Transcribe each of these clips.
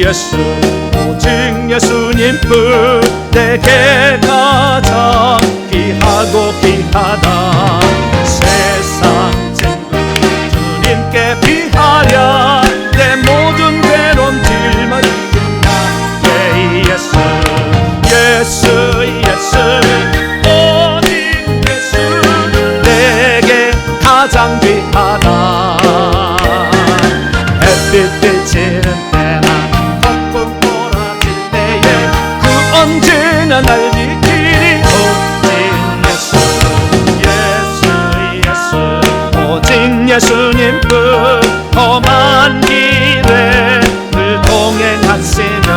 예수 오직 예수님뿐 내게 가장 귀하고 귀하다. 세상 친구 주님께 비하랴 내 모든 괴로움 짊어지는 나의 예수 예수 예수 오직 예수 내게 가장 귀하다. 햇빛 비치는 때나 폭풍 몰아칠 때에 그 언제나 날 지키리 오직 예수 예수 예수 오직 예수님뿐 험한 길에 늘 동행하시며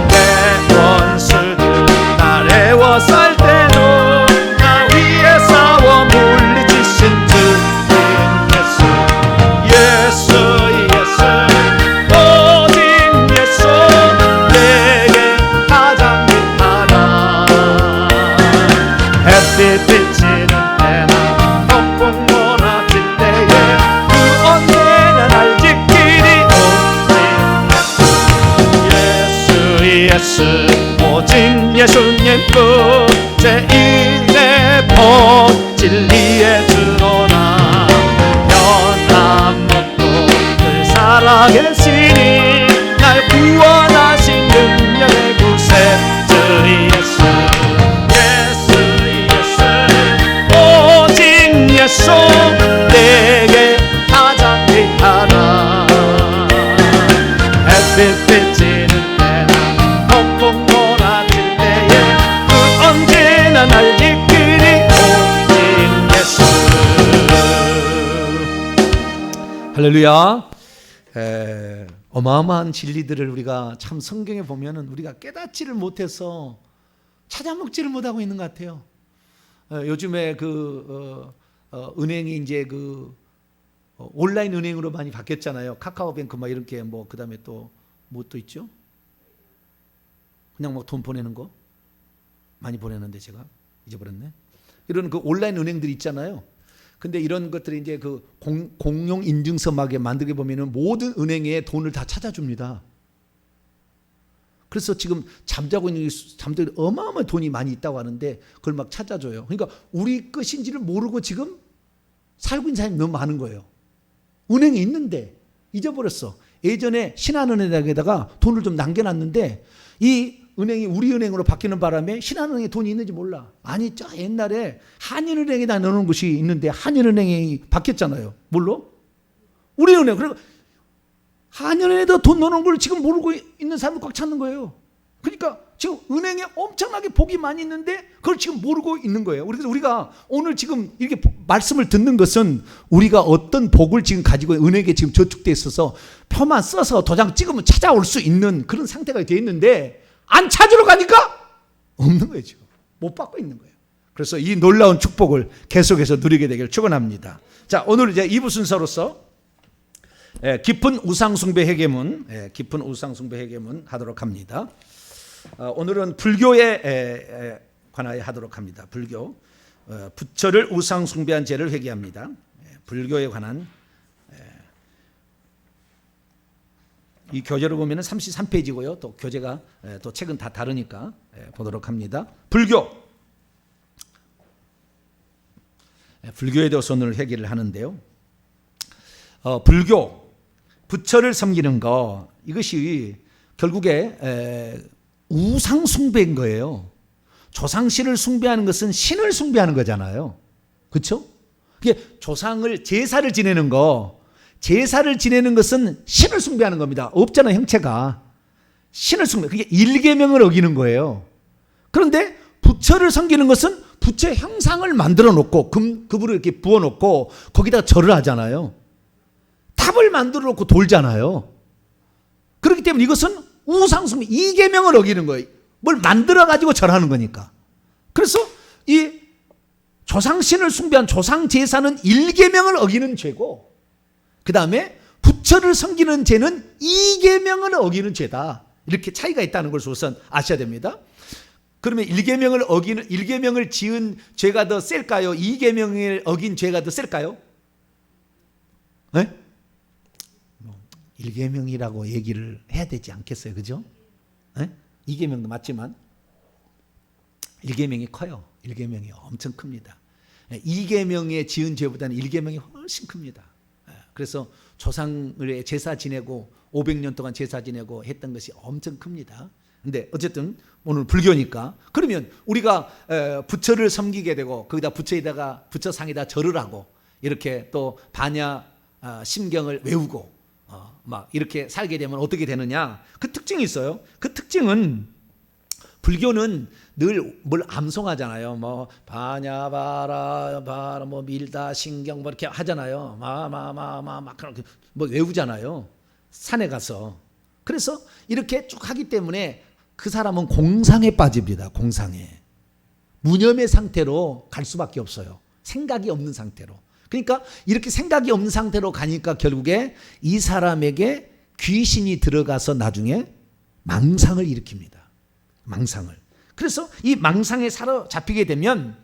내 원수들 날 애워쌀 때도 나 위에 싸워 물리치신 주님 예수 예수 오직 예수 내게 가장 귀하다. 햇빛 비치는 때나 폭풍 몰아칠 때에 그 언제나 날 지키리 오직 예수 오직 예수님뿐 제1의 법 진리에 드러나 변함 없고 늘 살아계시니 날 구원하신 능력의 구세주 예수 예수 예수 오직 예수 내게 가장 귀하다. 햇빛 비치는 때나 폭풍 몰아칠 때에 그 언제나 날 지키리 오직 예수. 할렐루야. 어마어마한 진리들을 우리가 참 성경에 보면은 우리가 깨닫지를 못해서 찾아먹지를 못하고 있는 것 같아요. 요즘에 은행이 이제 온라인 은행으로 많이 바뀌었잖아요. 카카오뱅크 막 이렇게 뭐 그다음에 또 뭐 또 있죠? 그냥 뭐 돈 보내는 거 많이 보내는데 제가 잊어버렸네. 이런 그 온라인 은행들이 있잖아요. 근데 이런 것들이 이제 공용 인증서 막에 만들게 보면은 모든 은행에 돈을 다 찾아줍니다. 그래서 지금 잠자고 있는 잠들 어마어마한 돈이 많이 있다고 하는데 그걸 막 찾아줘요. 그러니까 우리 것인지를 모르고 지금 살고 있는 사람이 너무 많은 거예요. 은행에 있는데 잊어버렸어. 예전에 신한은행에다가 돈을 좀 남겨놨는데 이 은행이 우리 은행으로 바뀌는 바람에 신한은행에 돈이 있는지 몰라. 아니 저 옛날에 한인은행에다 넣는 곳이 있는데 한인은행이 바뀌었잖아요. 몰라? 우리 은행. 그리고 한인은행에다 돈 넣는 걸 지금 모르고 있는 사람을 꽉 찾는 거예요. 그러니까 지금 은행에 엄청나게 복이 많이 있는데 그걸 지금 모르고 있는 거예요. 그래서 우리가 오늘 지금 이렇게 말씀을 듣는 것은 우리가 어떤 복을 지금 가지고 은행에 지금 저축돼 있어서 표만 써서 도장 찍으면 찾아올 수 있는 그런 상태가 되어 있는데 안 찾으러 가니까 없는 거예요. 지금 못 받고 있는 거예요. 그래서 이 놀라운 축복을 계속해서 누리게 되기를 축원합니다. 자, 오늘 이제 2부 순서로서 깊은 우상숭배 회개문, 깊은 우상숭배 회개문 하도록 합니다. 오늘은 불교에 관하여 하도록 합니다. 불교 부처를 우상숭배한 죄를 회개합니다. 불교에 관한 이 교재를 보면 33페이지고요. 또 교재가 또 책은 다 다르니까 보도록 합니다. 불교에 대해서 오늘 회개를 하는데요. 불교 부처를 섬기는 거 이것이 결국에 우상 숭배인 거예요. 조상신을 숭배하는 것은 신을 숭배하는 거잖아요. 그렇죠? 이게 조상을 제사를 지내는 거, 제사를 지내는 것은 신을 숭배하는 겁니다. 없잖아 형체가. 신을 숭배. 그게 일계명을 어기는 거예요. 그런데 부처를 섬기는 것은 부처의 형상을 만들어 놓고 금을 이렇게 부어 놓고 거기다가 절을 하잖아요. 탑을 만들어 놓고 돌잖아요. 그렇기 때문에 이것은 우상숭배, 이계명을 어기는 거예요. 뭘 만들어 가지고 절하는 거니까. 그래서 이 조상신을 숭배한 조상 제사는 일계명을 어기는 죄고, 그 다음에 부처를 섬기는 죄는 이계명을 어기는 죄다. 이렇게 차이가 있다는 것을 우선 아셔야 됩니다. 그러면 일계명을 지은 죄가 더 셀까요? 이계명을 어긴 죄가 더 셀까요? 네? 일계명이라고 얘기를 해야 되지 않겠어요? 그죠? 네? 이계명도 맞지만 일계명이 커요. 일계명이 엄청 큽니다. 이계명에 지은 죄보다는 일계명이 훨씬 큽니다. 그래서 조상을 제사 지내고 500년 동안 제사 지내고 했던 것이 엄청 큽니다. 근데 어쨌든 오늘 불교니까 그러면 우리가 부처를 섬기게 되고 거기다 부처에다가 부처상에다 절을 하고 이렇게 또 반야 심경을 외우고 막 이렇게 살게 되면 어떻게 되느냐? 그 특징이 있어요. 그 특징은 불교는 늘 뭘 암송하잖아요. 뭐 반야 바라 뭐 밀다 신경 뭐 이렇게 하잖아요. 막 그렇게 뭐 외우잖아요. 산에 가서. 그래서 이렇게 쭉 하기 때문에 그 사람은 공상에 빠집니다. 공상에. 무념의 상태로 갈 수밖에 없어요. 생각이 없는 상태로. 그러니까 이렇게 생각이 없는 상태로 가니까 결국에 이 사람에게 귀신이 들어가서 나중에 망상을 일으킵니다. 망상을. 그래서 이 망상에 사로잡히게 되면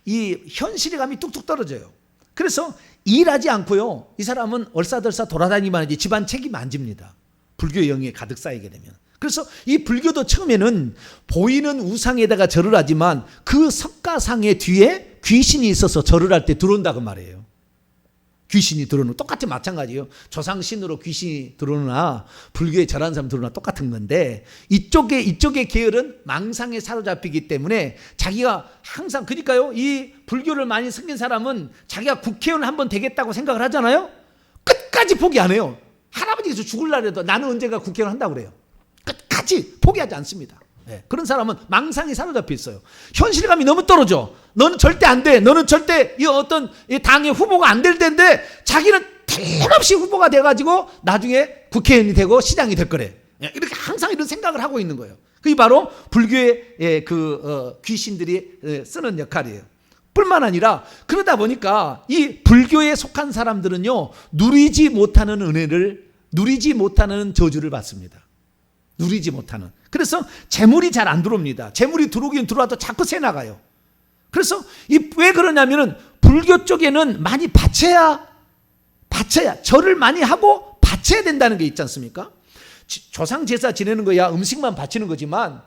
이 현실감이 뚝뚝 떨어져요. 그래서 일하지 않고요. 이 사람은 얼싸들싸 돌아다니기만 하지 집안 책임 안 집니다. 불교의 영에 가득 쌓이게 되면. 그래서 이 불교도 처음에는 보이는 우상에다가 절을 하지만 그 석가상의 뒤에 귀신이 있어서 절을 할 때 들어온다고 말이에요. 귀신이 들어오는 똑같이 마찬가지예요. 조상신으로 귀신이 들어오나 불교에 절하는 사람 들어오나 똑같은 건데 이쪽의 계열은 망상에 사로잡히기 때문에 자기가 항상 그러니까요. 이 불교를 많이 섬긴 사람은 자기가 국회의원 한번 되겠다고 생각을 하잖아요. 끝까지 포기 안 해요. 할아버지에서 죽을 날에도 나는 언젠가 국회의원 한다고 그래요. 끝까지 포기하지 않습니다. 네. 그런 사람은 망상에 사로잡혀 있어요. 현실감이 너무 떨어져. 너는 절대 안 돼. 너는 절대 이 어떤 이 당의 후보가 안 될 텐데 자기는 틀림없이 후보가 돼가지고 나중에 국회의원이 되고 시장이 될 거래. 이렇게 항상 이런 생각을 하고 있는 거예요. 그게 바로 불교의 귀신들이 쓰는 역할이에요. 뿐만 아니라 그러다 보니까 이 불교에 속한 사람들은요 누리지 못하는 은혜를 누리지 못하는 저주를 받습니다. 누리지 못하는. 그래서 재물이 잘 안 들어옵니다. 재물이 들어오긴 들어와도 자꾸 새 나가요. 그래서 왜 그러냐면은 불교 쪽에는 많이 바쳐야 절을 많이 하고 바쳐야 된다는 게 있지 않습니까? 조상 제사 지내는 거야 음식만 바치는 거지만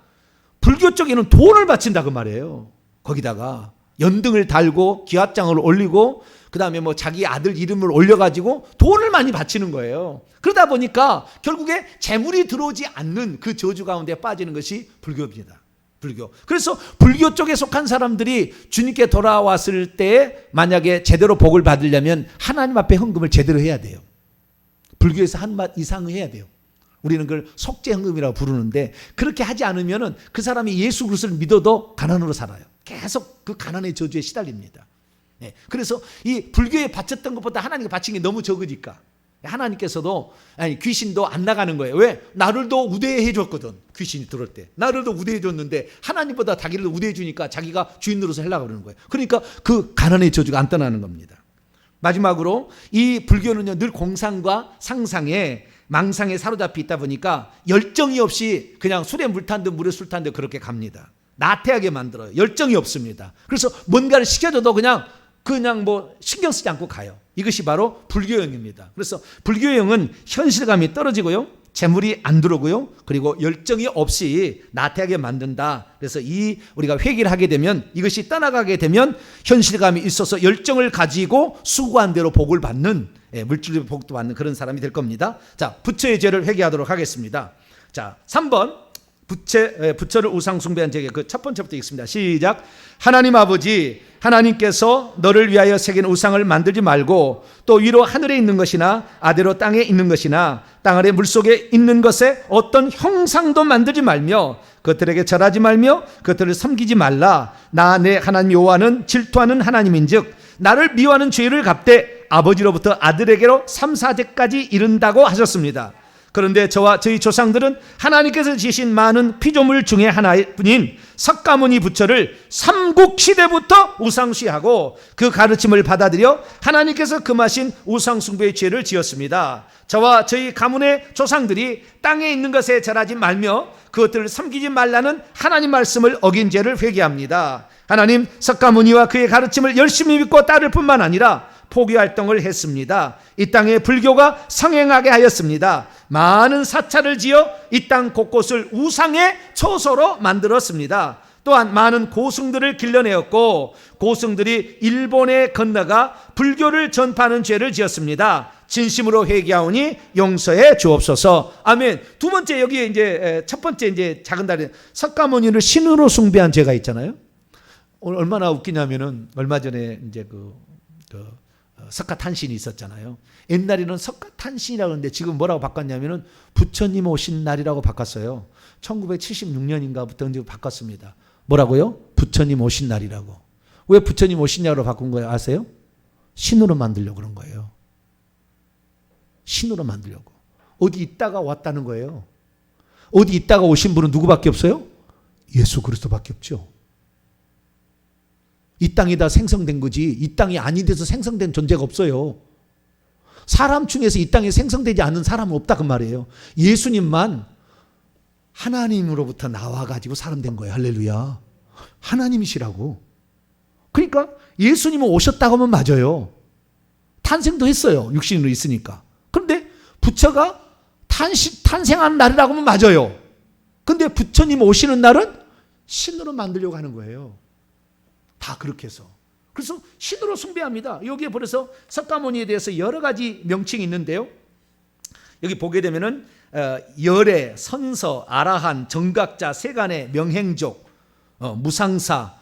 불교 쪽에는 돈을 바친다 그 말이에요. 거기다가 연등을 달고 기합장을 올리고 그 다음에 뭐 자기 아들 이름을 올려가지고 돈을 많이 바치는 거예요. 그러다 보니까 결국에 재물이 들어오지 않는 그 저주 가운데 빠지는 것이 불교입니다. 불교. 그래서 불교 쪽에 속한 사람들이 주님께 돌아왔을 때 만약에 제대로 복을 받으려면 하나님 앞에 헌금을 제대로 해야 돼요. 불교에서 한 맛 이상을 해야 돼요. 우리는 그걸 속죄헌금이라고 부르는데 그렇게 하지 않으면 그 사람이 예수 그리스도를 믿어도 가난으로 살아요. 계속 그 가난의 저주에 시달립니다. 그래서 이 불교에 바쳤던 것보다 하나님께 바친 게 너무 적으니까 하나님께서도 귀신도 안 나가는 거예요. 왜? 나를 더 우대해 줬거든. 귀신이 들어올 때 나를 더 우대해 줬는데 하나님보다 자기를 우대해 주니까 자기가 주인 노릇을 하려고 그러는 거예요. 그러니까 그 가난의 저주가 안 떠나는 겁니다. 마지막으로 이 불교는요 늘 공상과 상상에 망상에 사로잡혀 있다 보니까 열정이 없이 그냥 술에 물 탄 듯 물에 술 탄 듯 그렇게 갑니다. 나태하게 만들어요. 열정이 없습니다. 그래서 뭔가를 시켜줘도 그냥 뭐 신경 쓰지 않고 가요. 이것이 바로 불교형입니다. 그래서 불교형은 현실감이 떨어지고요. 재물이 안 들어오고요. 그리고 열정이 없이 나태하게 만든다. 그래서 우리가 회개를 하게 되면 이것이 떠나가게 되면 현실감이 있어서 열정을 가지고 수고한 대로 복을 받는 물질의 복도 받는 그런 사람이 될 겁니다. 자, 부처의 죄를 회개하도록 하겠습니다. 자, 3번 부처를 우상 숭배한 죄의 그 첫 번째부터 읽습니다. 시작. 하나님 아버지, 하나님께서 너를 위하여 새긴 우상을 만들지 말고 또 위로 하늘에 있는 것이나 아래로 땅에 있는 것이나 땅 아래 물속에 있는 것에 어떤 형상도 만들지 말며 그들에게 절하지 말며 그들을 섬기지 말라. 나 내 하나님 여호와는 질투하는 하나님인즉 나를 미워하는 죄를 갚되 아버지로부터 아들에게로 3, 4대까지 이른다고 하셨습니다. 그런데 저와 저희 조상들은 하나님께서 지으신 많은 피조물 중에 하나뿐인 석가모니 부처를 삼국시대부터 우상시하고 그 가르침을 받아들여 하나님께서 금하신 우상숭배의 죄를 지었습니다. 저와 저희 가문의 조상들이 땅에 있는 것에 절하지 말며 그것들을 섬기지 말라는 하나님 말씀을 어긴 죄를 회개합니다. 하나님 석가모니와 그의 가르침을 열심히 믿고 따를 뿐만 아니라 포교 활동을 했습니다. 이 땅에 불교가 성행하게 하였습니다. 많은 사찰을 지어 이 땅 곳곳을 우상의 처소로 만들었습니다. 또한 많은 고승들을 길러내었고 고승들이 일본에 건너가 불교를 전파하는 죄를 지었습니다. 진심으로 회개하오니 용서해 주옵소서. 아멘. 두 번째, 여기에 이제 첫 번째 이제 작은 다리 석가모니를 신으로 숭배한 죄가 있잖아요. 오늘 얼마나 웃기냐면은 얼마 전에 이제 석가탄신이 있었잖아요. 옛날에는 석가탄신이라고 하는데 지금 뭐라고 바꿨냐면은 부처님 오신 날이라고 바꿨어요. 1976년인가부터 이제 바꿨습니다. 뭐라고요? 부처님 오신 날이라고. 왜 부처님 오신 날로 바꾼 거예요? 아세요? 신으로 만들려고 그런 거예요. 신으로 만들려고. 어디 있다가 왔다는 거예요. 어디 있다가 오신 분은 누구밖에 없어요? 예수 그리스도밖에 없죠. 이 땅이 다 생성된 거지 이 땅이 아닌 데서 생성된 존재가 없어요. 사람 중에서 이 땅에 생성되지 않은 사람은 없다 그 말이에요. 예수님만 하나님으로부터 나와가지고 사람 된 거예요. 할렐루야. 하나님이시라고. 그러니까 예수님은 오셨다고 하면 맞아요. 탄생도 했어요. 육신으로 있으니까. 그런데 부처가 탄생한 날이라고 하면 맞아요. 그런데 부처님 오시는 날은 신으로 만들려고 하는 거예요. 다 그렇게 해서. 그래서 신으로 숭배합니다. 여기에 그래서 석가모니에 대해서 여러 가지 명칭이 있는데요. 여기 보게 되면은 열애, 선서, 아라한, 정각자, 세간의, 명행족, 무상사,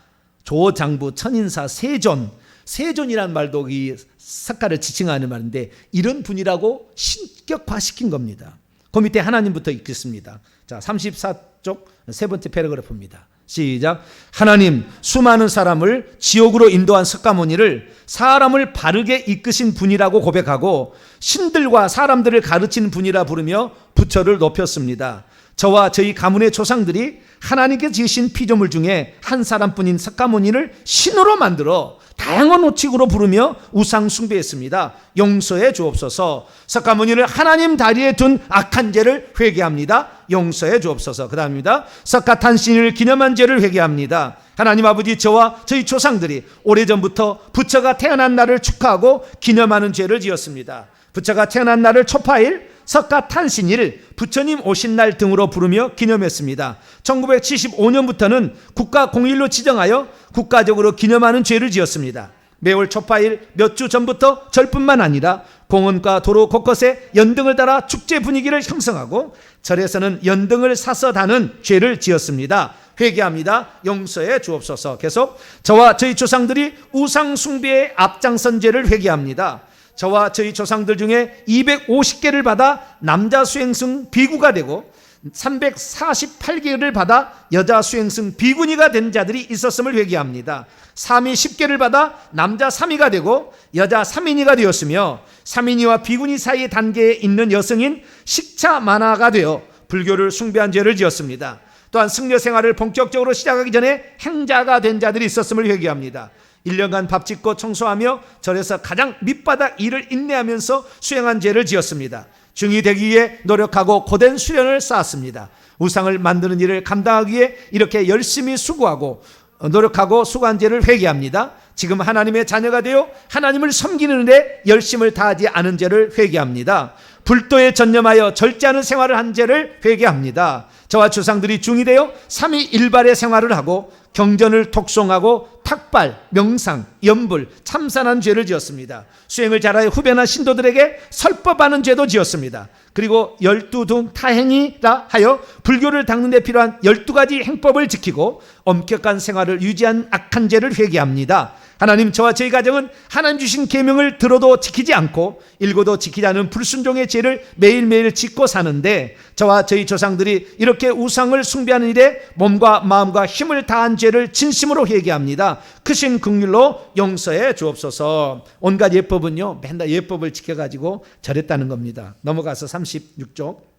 조장부, 천인사, 세존. 세존이라는 말도 이 석가를 지칭하는 말인데 이런 분이라고 신격화시킨 겁니다. 그 밑에 하나님부터 읽겠습니다. 자, 34쪽 세 번째 패러그래프입니다. 시작. 하나님, 수많은 사람을 지옥으로 인도한 석가모니를 사람을 바르게 이끄신 분이라고 고백하고 신들과 사람들을 가르친 분이라 부르며 부처를 높였습니다. 저와 저희 가문의 조상들이 하나님께 지으신 피조물 중에 한 사람뿐인 석가모니를 신으로 만들어 다양한 호칭으로 부르며 우상 숭배했습니다. 용서해 주옵소서. 석가모니를 하나님 다리에 둔 악한 죄를 회개합니다. 용서해 주옵소서. 그 다음입니다. 석가탄신을 기념한 죄를 회개합니다. 하나님 아버지, 저와 저희 조상들이 오래전부터 부처가 태어난 날을 축하하고 기념하는 죄를 지었습니다. 부처가 태어난 날을 초파일, 석가탄신일, 부처님 오신 날 등으로 부르며 기념했습니다. 1975년부터는 국가 공휴일로 지정하여 국가적으로 기념하는 죄를 지었습니다. 매월 초파일 몇 주 전부터 절뿐만 아니라 공원과 도로 곳곳에 연등을 달아 축제 분위기를 형성하고 절에서는 연등을 사서 다는 죄를 지었습니다. 회개합니다. 용서해 주옵소서. 계속 저와 저희 조상들이 우상 숭배의 앞장선 죄를 회개합니다. 저와 저희 조상들 중에 250개를 받아 남자 수행승 비구가 되고 348개를 받아 여자 수행승 비구니가 된 자들이 있었음을 회개합니다. 3위 10개를 받아 남자 3위가 되고 여자 3인이가 되었으며 3인이와 비구니 사이의 단계에 있는 여성인 식차 만화가 되어 불교를 숭배한 죄를 지었습니다. 또한 승려 생활을 본격적으로 시작하기 전에 행자가 된 자들이 있었음을 회개합니다. 1년간 밥 짓고 청소하며 절에서 가장 밑바닥 일을 인내하면서 수행한 죄를 지었습니다. 중이 되기 위해 노력하고 고된 수련을 쌓았습니다. 우상을 만드는 일을 감당하기 위해 이렇게 열심히 수고하고 노력하고 수고한 죄를 회개합니다. 지금 하나님의 자녀가 되어 하나님을 섬기는 데 열심을 다하지 않은 죄를 회개합니다. 불도에 전념하여 절제하는 생활을 한 죄를 회개합니다. 저와 조상들이 중이 되어 삼위일발의 생활을 하고 경전을 독송하고 탁발, 명상, 염불, 참선한 죄를 지었습니다. 수행을 잘하여 후배나 신도들에게 설법하는 죄도 지었습니다. 그리고 12등 타행이라 하여 불교를 닦는 데 필요한 12가지 행법을 지키고 엄격한 생활을 유지한 악한 죄를 회개합니다. 하나님, 저와 저희 가정은 하나님 주신 계명을 들어도 지키지 않고 읽어도 지키지 않은 불순종의 죄를 매일매일 짓고 사는데 저와 저희 조상들이 이렇게 우상을 숭배하는 일에 몸과 마음과 힘을 다한 죄를 진심으로 회개합니다. 크신 긍휼로 용서해 주옵소서. 온갖 예법은요, 맨날 예법을 지켜가지고 절했다는 겁니다. 넘어가서 36쪽.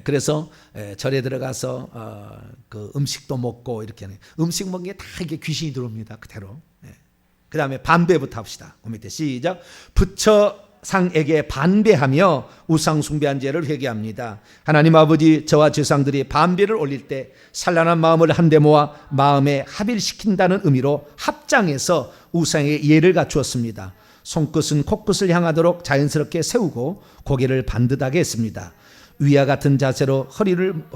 그래서 절에 들어가서 그 음식도 먹고 이렇게 하는, 음식 먹는 게 다 이게 귀신이 들어옵니다. 그대로. 그 다음에 반배부터 합시다. 그 밑에 시작. 부처상에게 반배하며 우상 숭배한 죄를 회개합니다. 하나님 아버지, 저와 조상들이 반배를 올릴 때 산란한 마음을 한데 모아 마음에 합일시킨다는 의미로 합장해서 우상의 예를 갖추었습니다. 손끝은 코끝을 향하도록 자연스럽게 세우고 고개를 반듯하게 했습니다. 위와 같은 자세로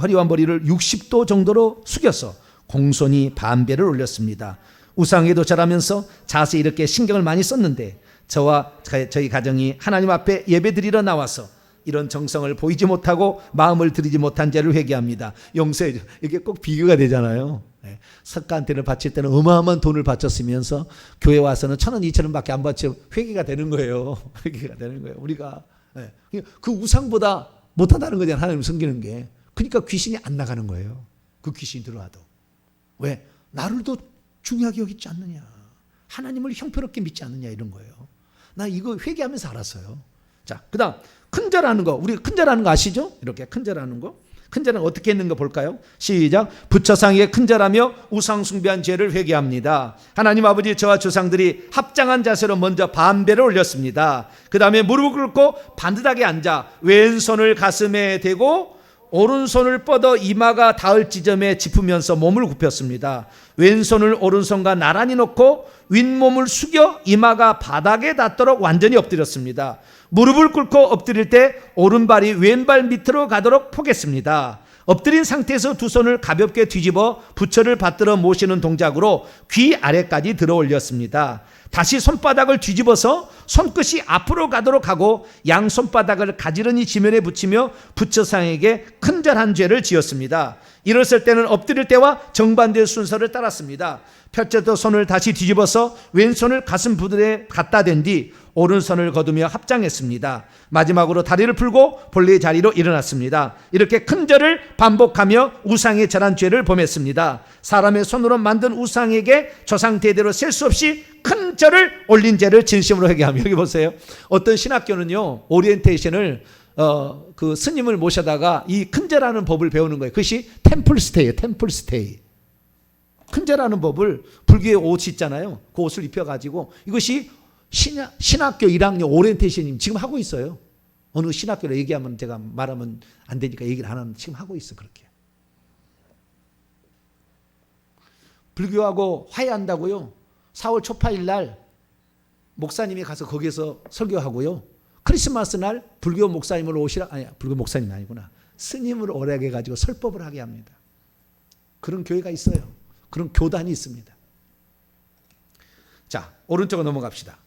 허리와 머리를 60도 정도로 숙여서 공손히 반배를 올렸습니다. 우상에도 절하면서 자세히 이렇게 신경을 많이 썼는데 저와 저희 가정이 하나님 앞에 예배드리러 나와서 이런 정성을 보이지 못하고 마음을 들이지 못한 죄를 회개합니다. 용서해 줘. 이게 꼭 비교가 되잖아요. 석가한테를 바칠 때는 어마어마한 돈을 바쳤으면서 교회 와서는 1,000원, 2,000원밖에 안 바치고 회개가 되는 거예요. 회개가 되는 거예요. 우리가 그 우상보다 못하다는 거잖아요. 하나님 섬기는 게. 그러니까 귀신이 안 나가는 거예요. 그 귀신이 들어와도. 왜? 나를 더 중요하게 여기지 않느냐. 하나님을 형편없게 믿지 않느냐 이런 거예요. 나 이거 회개하면서 알았어요. 자, 그 다음 큰절하는 거. 우리 큰절하는 거 아시죠? 이렇게 큰절하는 거. 큰절은 어떻게 했는가 볼까요? 시작. 부처상에 큰절하며 우상 숭배한 죄를 회개합니다. 하나님 아버지, 저와 조상들이 합장한 자세로 먼저 반배를 올렸습니다. 그 다음에 무릎을 꿇고 반듯하게 앉아 왼손을 가슴에 대고 오른손을 뻗어 이마가 닿을 지점에 짚으면서 몸을 굽혔습니다. 왼손을 오른손과 나란히 놓고 윗몸을 숙여 이마가 바닥에 닿도록 완전히 엎드렸습니다. 무릎을 꿇고 엎드릴 때 오른발이 왼발 밑으로 가도록 포겠습니다. 엎드린 상태에서 두 손을 가볍게 뒤집어 부처를 받들어 모시는 동작으로 귀 아래까지 들어 올렸습니다. 다시 손바닥을 뒤집어서 손끝이 앞으로 가도록 하고 양 손바닥을 가지런히 지면에 붙이며 부처상에게 큰절한 죄를 지었습니다. 일어설 때는 엎드릴 때와 정반대의 순서를 따랐습니다. 펼쳐도 손을 다시 뒤집어서 왼손을 가슴 부분에 갖다 댄 뒤 오른손을 거두며 합장했습니다. 마지막으로 다리를 풀고 본래의 자리로 일어났습니다. 이렇게 큰절을 반복하며 우상에 절한 죄를 범했습니다. 사람의 손으로 만든 우상에게 조상 대대로 셀 수 없이 큰 절을 올린 죄를 진심으로 회개하며. 여기 보세요. 어떤 신학교는요, 오리엔테이션을 그 스님을 모셔다가 이 큰절하는 법을 배우는 거예요. 그것이 템플스테이예요. 템플스테이. 큰절하는 법을, 불교의 옷 있잖아요. 그 옷을 입혀가지고 이것이 신학교 1학년 오리엔테이션님 지금 하고 있어요. 어느 신학교로 얘기하면 제가 말하면 안 되니까 얘기를 안 하는데 지금 하고 있어. 그렇게 불교하고 화해한다고요. 4월 초파일 날 목사님이 가서 거기에서 설교하고요. 크리스마스 날 불교 목사님을 오시라. 아니, 불교 목사님 아니구나. 스님을 오라게 해가지고 설법을 하게 합니다. 그런 교회가 있어요. 그런 교단이 있습니다. 자, 오른쪽으로 넘어갑시다.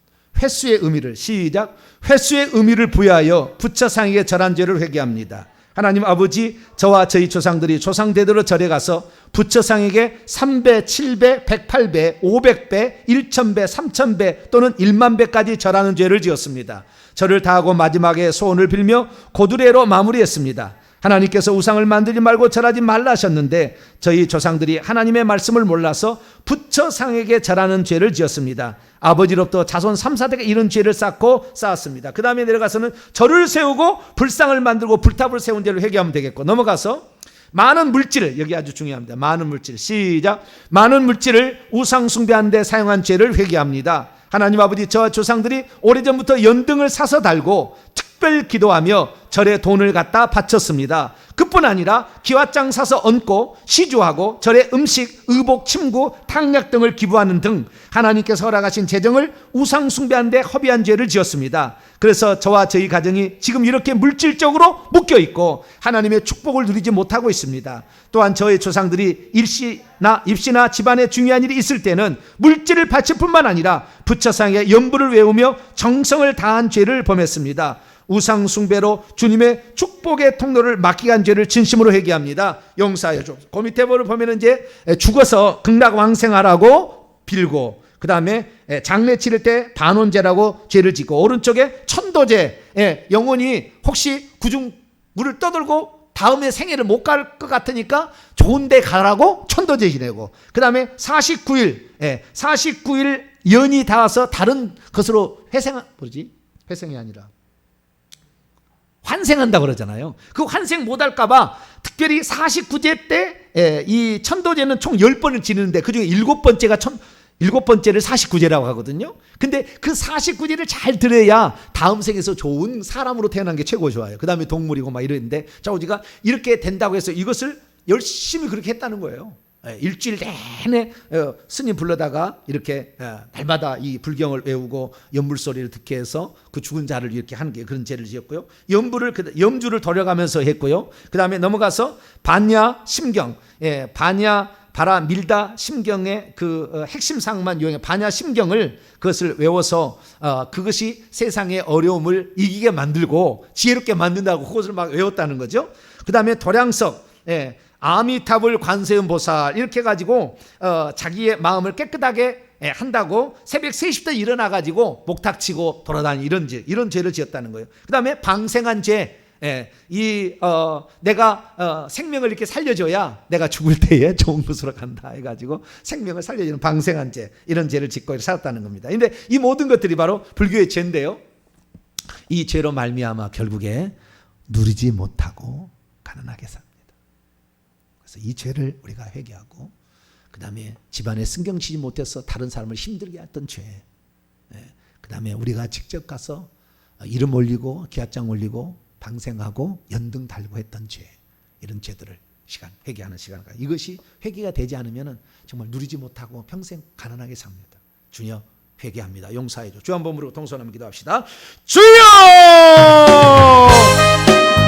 횟수의 의미를, 시작. 횟수의 의미를 부여하여 부처상에게 절한 죄를 회개합니다. 하나님 아버지, 저와 저희 조상들이 조상대대로 절에 가서 부처상에게 3배, 7배, 108배, 500배, 1000배, 3000배 또는 100,000배까지 절하는 죄를 지었습니다. 절을 다하고 마지막에 소원을 빌며 고두례로 마무리했습니다. 하나님께서 우상을 만들지 말고 절하지 말라 하셨는데 저희 조상들이 하나님의 말씀을 몰라서 부처상에게 절하는 죄를 지었습니다. 아버지로부터 자손 3, 4대가 이런 죄를 쌓았습니다. 그 다음에 내려가서는 절을 세우고 불상을 만들고 불탑을 세운 죄를 회개하면 되겠고, 넘어가서 많은 물질을, 여기 아주 중요합니다. 많은 물질, 시작. 많은 물질을 우상 숭배하는 데 사용한 죄를 회개합니다. 하나님 아버지, 저와 조상들이 오래전부터 연등을 사서 달고 특별 기도하며 절에 돈을 갖다 바쳤습니다. 그뿐 아니라 기와장 사서 얹고 시주하고 절에 음식, 의복, 침구, 탕약 등을 기부하는 등 하나님께서 허락하신 재정을 우상 숭배하는 데 허비한 죄를 지었습니다. 그래서 저와 저희 가정이 지금 이렇게 물질적으로 묶여 있고 하나님의 축복을 누리지 못하고 있습니다. 또한 저의 조상들이 입시나 집안에 중요한 일이 있을 때는 물질을 바칠 뿐만 아니라 부처상에 연부를 외우며 정성을 다한 죄를 범했습니다. 우상 숭배로 주님의 축복의 통로를 막히게 한 죄를 진심으로 회개합니다. 용서하여 주옵소서. 그 밑에 보면은 이제 죽어서 극락왕생하라고 빌고, 그 다음에 장례 치를 때 반원죄라고 죄를 짓고, 오른쪽에 천도죄, 영혼이 혹시 구중물을 떠들고 다음에 생애를 못 갈 것 같으니까 좋은 데 가라고 천도죄 지내고, 그 다음에 49일 연이 닿아서 다른 것으로 회생이 아니라 환생한다고 그러잖아요. 그 환생 못할까봐 특별히 49제 때 이 천도제는 총 10번을 지르는데 그중에 7번째를 49제라고 하거든요. 근데 그 49제를 잘 들어야 다음 생에서 좋은 사람으로 태어난 게 최고 좋아요. 그 다음에 동물이고 막 이러는데, 자, 우리가 이렇게 된다고 해서 이것을 열심히 그렇게 했다는 거예요. 일주일 내내 스님 불러다가 이렇게 날마다 이 불경을 외우고 연물 소리를 듣게 해서 그 죽은 자를 이렇게 하는 게 그런 죄를 지었고요. 염주를 돌려가면서 했고요. 그 다음에 넘어가서 반야 심경, 반야 바라 밀다 심경의 그 핵심 사항만 요행해 반야 심경을 그것을 외워서 그것이 세상의 어려움을 이기게 만들고 지혜롭게 만든다고 그것을 막 외웠다는 거죠. 그 다음에 도량석, 아미타불 관세음 보살 이렇게 해가지고 자기의 마음을 깨끗하게 한다고 새벽 3시부터 일어나가지고 목탁치고 돌아다니 이런 죄를 지었다는 거예요. 그 다음에 방생한 죄, 내가 생명을 이렇게 살려줘야 내가 죽을 때에 좋은 곳으로 간다 해가지고 생명을 살려주는 방생한 죄, 이런 죄를 짓고 살았다는 겁니다. 근데 이 모든 것들이 바로 불교의 죄인데요, 이 죄로 말미암아 결국에 누리지 못하고 가난하게 삽니다. 그래서 이 죄를 우리가 회개하고, 그 다음에 집안에 신경치지 못해서 다른 사람을 힘들게 했던 죄, 그 다음에 우리가 직접 가서 이름 올리고 기합장 올리고 방생하고 연등 달고 했던 죄, 이런 죄들을 회개하는 시간을 가요. 이것이 회개가 되지 않으면 정말 누리지 못하고 평생 가난하게 삽니다. 주여 회개합니다. 용서해줘. 주 한 번 부르고 동서남을 기도합시다. 주여!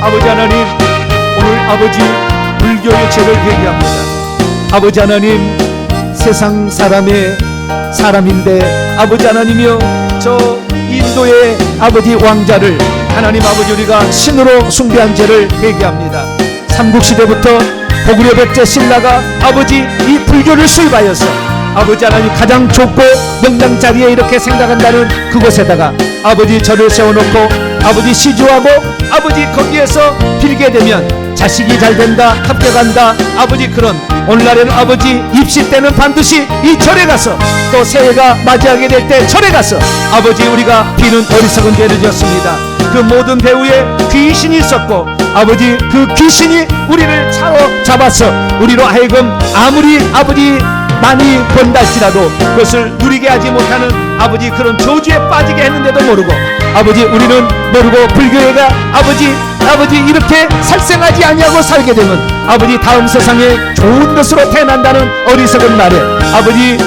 아버지 하나님, 오늘 아버지 불교의 죄를 회개합니다. 아버지 하나님, 세상 사람의 사람인데 아버지 하나님이여, 저 인도의 아버지 왕자를 하나님 아버지 우리가 신으로 숭배한 죄를 회개합니다. 삼국시대부터 고구려 백제 신라가 아버지 이 불교를 수입하여서 아버지 하나님 가장 좁고 명당 자리에 이렇게 생각한다는 그곳에다가 아버지 절을 세워놓고 아버지 시주하고 아버지 거기에서 빌게 되면 자식이 잘 된다, 합격한다, 아버지 그런 오늘날에는 아버지 입시 때는 반드시 이 절에 가서 또 새해가 맞이하게 될 때 절에 가서 아버지 우리가 비는 어리석은 죄를 지었습니다. 그 모든 배후에 귀신이 있었고 아버지 그 귀신이 우리를 사로잡아서 우리로 하여금 아무리 아버지 많이 번다 할지라도 그것을 누리게 하지 못하는 아버지 그런 저주에 빠지게 했는데도 모르고 아버지 우리는 모르고 불교회가 아버지 이렇게 살생하지 아니하고 살게 되면 아버지 다음 세상에 좋은 것으로 태어난다는 어리석은 말에 아버지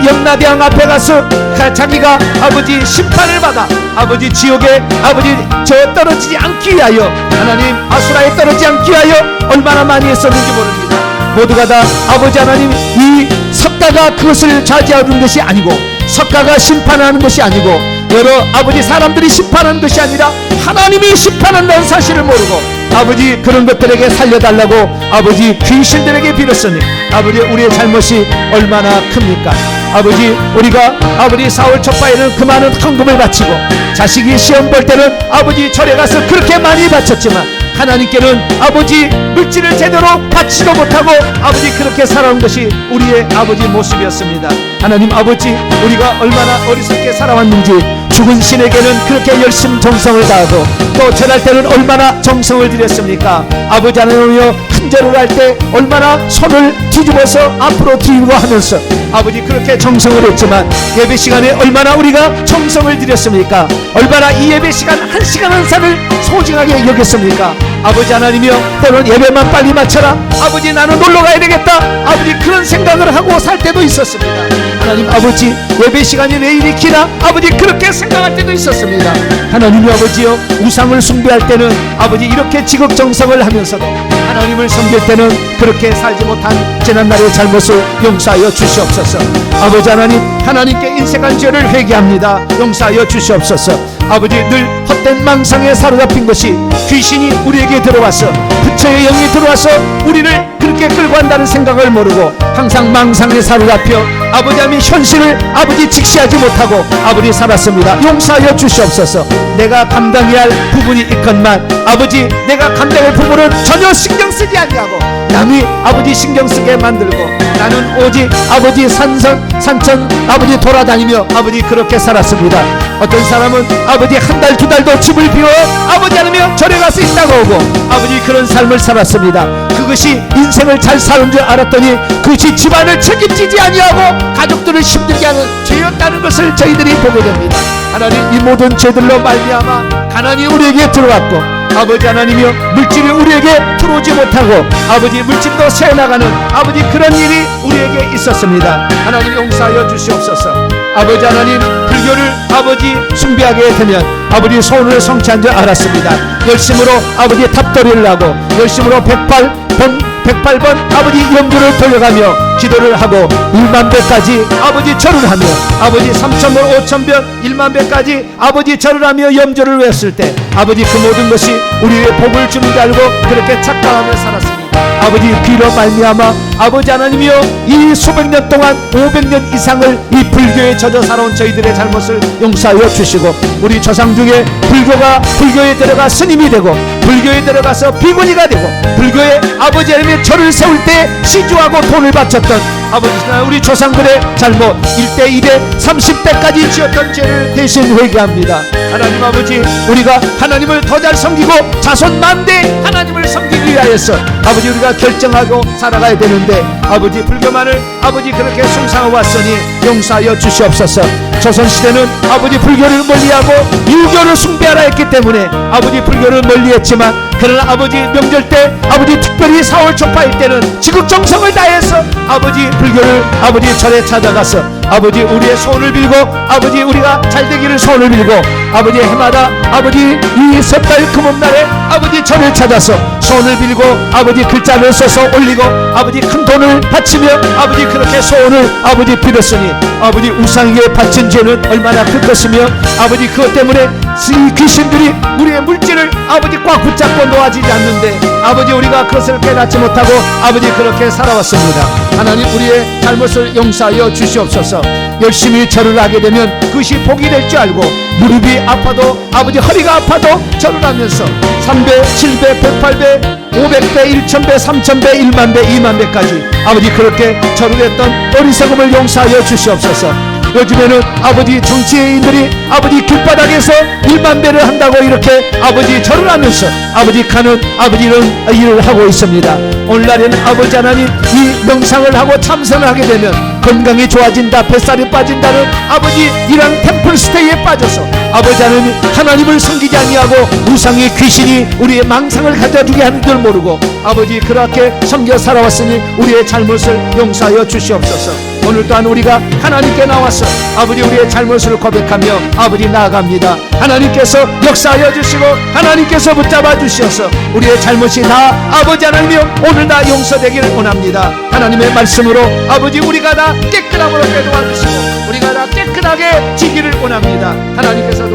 염라대왕 앞에 가서 자기가 아버지 심판을 받아 아버지 지옥에 아버지 저 떨어지지 않기 위하여 하나님 아수라에 떨어지지 않기 위하여 얼마나 많이 했었는지 모릅니다. 모두가 다 아버지 하나님 이 석가가 그것을 좌지하는 것이 아니고 석가가 심판하는 것이 아니고 여러 아버지 사람들이 심판하는 것이 아니라 하나님이 심판한다는 사실을 모르고 아버지 그런 것들에게 살려달라고 아버지 귀신들에게 빌었으니 아버지 우리의 잘못이 얼마나 큽니까? 아버지 우리가 아버지 사월 촛바에는 그 많은 헌금을 바치고 자식이 시험 볼 때는 아버지 절에 가서 그렇게 많이 바쳤지만 하나님께는 아버지 물질을 제대로 받지도 못하고 아버지 그렇게 살아온 것이 우리의 아버지 모습이었습니다. 하나님 아버지 우리가 얼마나 어리석게 살아왔는지 죽은 신에게는 그렇게 열심 정성을 다하고 또 절할 때는 얼마나 정성을 들였습니까? 아버지 하나님이여 큰절을 할 때 얼마나 손을 뒤집어서 앞으로 뒤로 하면서 아버지 그렇게 정성을 했지만 예배 시간에 얼마나 우리가 정성을 들였습니까? 얼마나 이 예배 시간 한 시간 한 살을 소중하게 여겼습니까? 아버지 하나님이여 때로는 예배만 빨리 마쳐라, 아버지 나는 놀러 가야 되겠다, 아버지 그런 생각을 하고 살 때도 있었습니다. 하나님 아버지 예배 시간이 왜 이리 기나, 아버지 그렇게 생각할 때도 있었습니다. 하나님이 아버지여 우상을 숭배할 때는 아버지 이렇게 지극정성을 하면서도 하나님을 섬길 때는 그렇게 살지 못한 지난날의 잘못을 용서하여 주시옵소서. 아버지 하나님 하나님께 인색한 죄를 회개합니다. 용서하여 주시옵소서. 아버지 늘 헛된 망상에 사로잡힌 것이 귀신이 우리에게 들어와서 부처의 영이 들어와서 우리를 그렇게 끌고 간다는 생각을 모르고 항상 망상에 사로잡혀 아버지 하나님 현실을 아버지 직시하지 못하고 아버지 살았습니다. 용서하여 주시옵소서. 내가 감당해야 할 부분이 있건만 아버지 내가 감당할 부분은 전혀 신경 쓰지 아니하고 남이 아버지 신경 쓰게 만들고 나는 오직 아버지 산천 아버지 돌아다니며 아버지 그렇게 살았습니다. 어떤 사람은 아버지 한 달 두 달도 집을 비워 아버지 하나며 절에 가서 있다가 오고 아버지 그런 삶을 살았습니다. 그것이 인생을 잘 사는 줄 알았더니 그것이 집안을 책임지지 아니하고 가족들을 힘들게 하는 죄였다는 것을 저희들이 보게 됩니다. 하나님 이 모든 죄들로 말미암아 가난이 우리에게 들어왔고 아버지 하나님이여 물질이 우리에게 들어오지 못하고 아버지 물질도 새어나가는 아버지 그런 일이 우리에게 있었습니다. 하나님 용서하여 주시옵소서. 아버지 하나님 불교를 아버지 숭배하게 되면 아버지 소원을 성취한 줄 알았습니다. 열심으로 아버지 탑돌이를 하고 열심으로 108번 아버지 염주를 돌려가며 기도를 하고 1만 배까지 아버지 절을 하며 아버지 3,000번 5,000번 1만 배까지 아버지 절을 하며 염주를 외웠을 때 아버지 그 모든 것이 우리의 복을 주는 줄 알고 그렇게 착각하며 살았습니다. 아버지 귀로 말미암아 아버지 하나님이여 이 수백 년 동안 500년 이상을 이 불교에 젖어 살아온 저희들의 잘못을 용서하여 주시고 우리 조상 중에 불교에 들어가 스님이 되고 불교에 들어가서 비구니가 되고 불교에 아버지 하나님의 절을 세울 때 시주하고 돈을 바쳤던 아버지나 우리 조상들의 잘못 1대 2대 30대까지 지었던 죄를 대신 회개합니다. 하나님 아버지 우리가 하나님을 더 잘 섬기고 자손 만대 하나님을 섬기기 위하여서 아버지 우리가 결정하고 살아가야 되는데 아버지 불교만을 아버지 그렇게 숭상하고 왔으니 용서하여 주시옵소서. 조선시대는 아버지 불교를 멀리하고 유교를 숭배하라 했기 때문에 아버지 불교를 멀리했지만 그러나 아버지 명절 때 아버지 특별히 4월 초파일 때는 지극정성을 다해서 아버지 불교를 아버지 절에 찾아가서 아버지 우리의 소원을 빌고 아버지 우리가 잘되기를 소원을 빌고 아버지 해마다 아버지 이 섣달 금음날에 아버지 절을 찾아서 소원을 빌고 아버지 글자를 써서 올리고 아버지 큰 돈을 바치며 아버지 그렇게 소원을 아버지 빌었으니 아버지 우상에게 바친 죄는 얼마나 큰 것이며 아버지 그것 때문에 이 귀신들이 우리의 물질을 아버지 꽉 붙잡고 놓아지지 않는데 아버지 우리가 그것을 깨닫지 못하고 아버지 그렇게 살아왔습니다. 하나님 우리의 잘못을 용서하여 주시옵소서. 열심히 절을 하게 되면 그것이 복이 될 줄 알고 무릎이 아파도 아버지 허리가 아파도 절을 하면서 3배, 7배, 108배 500배, 1000배, 3000배, 1만배, 2만배까지 아버지 그렇게 절을 했던 어리석음을 용서하여 주시옵소서. 요즘에는 아버지 정치인들이 아버지 길바닥에서 1만배를 한다고 이렇게 아버지 절을 하면서 아버지 가는 아버지 이런 일을 하고 있습니다. 오늘날에는 아버지 하나님 이 명상을 하고 참선을 하게 되면 건강이 좋아진다, 뱃살이 빠진다는 아버지 이런 템플스테이에 빠져서 아버지 하나님을 섬기지 아니하고 우상의 귀신이 우리의 망상을 가져주게 하는 줄 모르고 아버지 그렇게 섬겨 살아왔으니 우리의 잘못을 용서하여 주시옵소서. 오늘 또한 우리가 하나님께 나와서 아버지 우리의 잘못을 고백하며 아버지 나아갑니다. 하나님께서 역사하여 주시고 하나님께서 붙잡아 주셔서 우리의 잘못이 다 아버지 하나님이여 오늘 다 용서되기를 원합니다. 하나님의 말씀으로 아버지 우리가 다 깨끗함으로 깨도와 주시고 우리가 다 깨끗하게 지기를 원합니다. 하나님께서